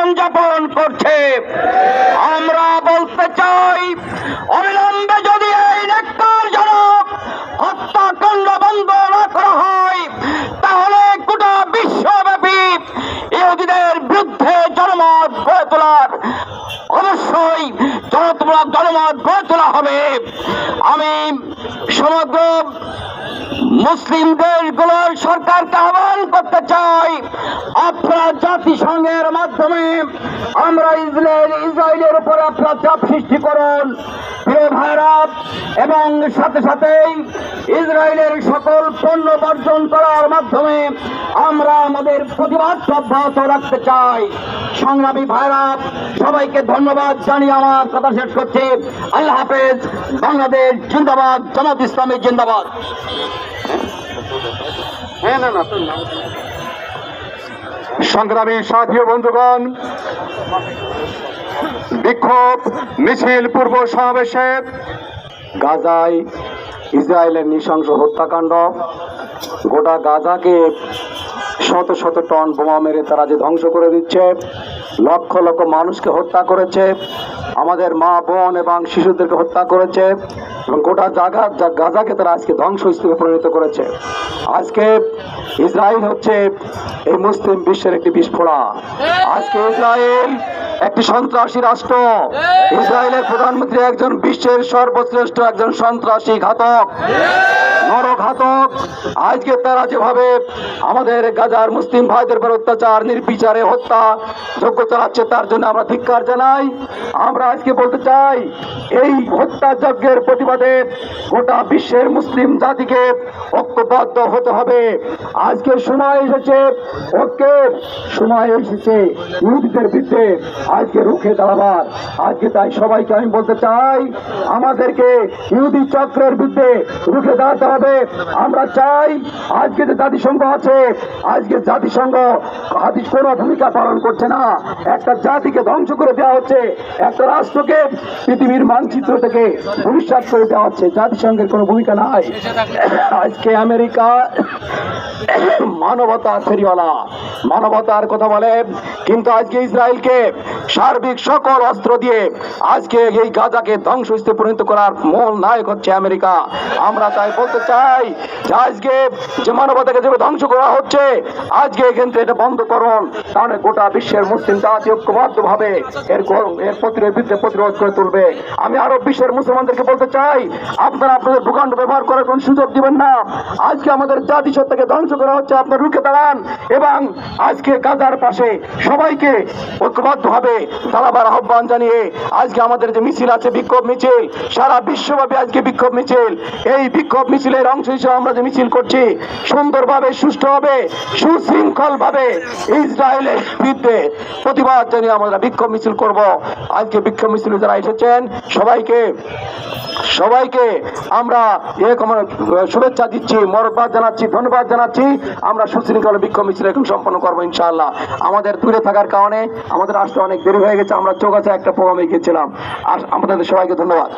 জীবনযাপন করছে। আমরা বলতে চাই, অবিলম্বে যদি এই নেককারজনক হত্যাকাণ্ড বন্ধ না করা হয়, তাহলে গোটা বিশ্বব্যাপী ইহুদিদের বিরুদ্ধে জনমত গড়ে তোলার অবশ্যই জনমত গড়ে তোলা হবে। আমি সমগ্র মুসলিম দেশগুলোর সরকারকে আহ্বান করতে চাই, আপনারা জাতিসংঘের মাধ্যমে আমরা ইসরায়েলের উপরে আপনারা চাপ সৃষ্টি করুন প্রিয় ভাইরা, এবং সাথে সাথেই ইসরায়েলের সকল পণ্য বর্জন করার মাধ্যমে আমরা আমাদের প্রতিবাদ অব্যাহত রাখতে চাই। সংগ্রামী ভাইরা, সবাইকে ধন্যবাদ জানিয়ে আমার কথা শেষ করছি। আল্লাহ হাফেজ। বাংলাদেশ জিন্দাবাদ, জামাত ইসলামী জিন্দাবাদ। সংগ্রামী সাথী ও বন্ধুগণ, বিক্ষোভ মিছিল পূর্ব সমাবেশে গাজায় ইসরায়েলের নৃশংস হত্যাকাণ্ড, গোটা গাজাকে শত শত টন বোমা মেরে তারা যে ধ্বংস করে দিচ্ছে, লক্ষ লক্ষ মানুষকে হত্যা করেছে, আমাদের মা বোন এবং শিশুদেরকে হত্যা করেছে এবং গোটা গাজাকে তারা আজকে ধ্বংসস্তূপে পরিণত করেছে। আজকে ইসরায়েল হচ্ছে এই মুসলিম বিশ্বের একটি বিস্ফোরণ। আজকে ইসরায়েল একটি সন্ত্রাসী রাষ্ট্র। ইসরায়েলের প্রধানমন্ত্রী একজন বিশ্বের সর্বশ্রেষ্ঠ একজন সন্ত্রাসী ঘাতক, নরঘাতক। আজকে তারা যেভাবে আমাদের গাজার মুসলিম ভাইদের উপর অত্যাচার, নির্বিচারে হত্যা যজ্ঞ চালাচ্ছে, তার জন্য আমরা ধিক্কার জানাই। আমরা আজকে বলতে চাই, এই হত্যাযজ্ঞের প্রতিবাদে গোটা বিশ্বের মুসলিম জাতিকে ঐক্যবদ্ধ হতে হবে। আজকে সময় এসেছে, ঐক্যের সময় এসেছে ইহুদিদের বিরুদ্ধে আজকে রুখে দাঁড়াবার। আজকে তাই সবাইকে আমি বলতে চাই, আমাদেরকে ইহুদি চক্রের বিরুদ্ধে রুখে দাঁড়াতে হবে। আমরা চাই, আজকে যে জাতিসংঘ আছে, আজকে জাতিসংঘ কোনো ভূমিকা পালন করছে না। একটা জাতিকে ধ্বংস করে দেওয়া হচ্ছে, একটা রাষ্ট্রকে পৃথিবীর মানচিত্র থেকে ভবিষ্যৎ করে দেওয়া হচ্ছে, জাতিসংঘের কোনো ভূমিকা নাই। আজকে আমেরিকা মানবতার ফেরিওয়ালা, মানবতার কথা বলে, কিন্তু আজকে ইসরায়েলকে সার্বিক সকল অস্ত্র দিয়ে আজকে এই গাজাকে ধ্বংসস্তূপে পরিণত করার মূল নায়ক হচ্ছে আমেরিকা। আমরা তাই বলতে চাই যে আজকে যে মানবতাকে যেভাবে ধ্বংস করা হচ্ছে, আজকে এখান থেকে এটা বন্ধ করুন, তাহলে গোটা বিশ্বের মুসলিম জাতি ঐক্যবদ্ধভাবে এর বিরুদ্ধে প্রতিরোধ করে তুলবে। আমি আরব বিশ্বের মুসলমানদেরকে বলতে চাই, আপনারা আপনাদের ভূখণ্ড ব্যবহার করার কোন সুযোগ দিবেন না। আজকে আমাদের জাতিসত্তাকে ধ্বংস করা হচ্ছে, আপনারা রুখে দাঁড়ান এবং আজকে গাজার পাশে সবাইকে ঐক্যবদ্ধভাবে দাঁড়াবার আহ্বান জানিয়ে আজকে আমাদের যে মিছিল আছে, বিক্ষোভ মিছিল, সারা বিশ্বব্যাপী আজকে বিক্ষোভ মিছিল, এই বিক্ষোভ মিছিলের অংশ হিসেবে আমরা যে মিছিল করছি, সুন্দরভাবে, সুষ্ঠুভাবে, সুশৃঙ্খলভাবে ইসরায়েলের বিরুদ্ধে প্রতিবাদ জানিয়ে আমরা বিক্ষোভ মিছিল করব। আজকে বিক্ষোভ মিছিলে যারা এসেছেন সবাইকে আমরা শুভেচ্ছা দিচ্ছি, মরবাদ জানাচ্ছি, ধন্যবাদ জানাচ্ছি। আমরা সুশৃঙ্খল বিক্ষোভ মিছিল এখন সম্পন্ন করবো ইনশাআল্লাহ। আমাদের দূরে থাকার কারণে আমাদের আসতে অনেক দেরি হয়ে গেছে, আমরা চৌগাছা একটা প্রোগ্রামে গিয়েছিলাম। আর আমাদের সবাইকে ধন্যবাদ।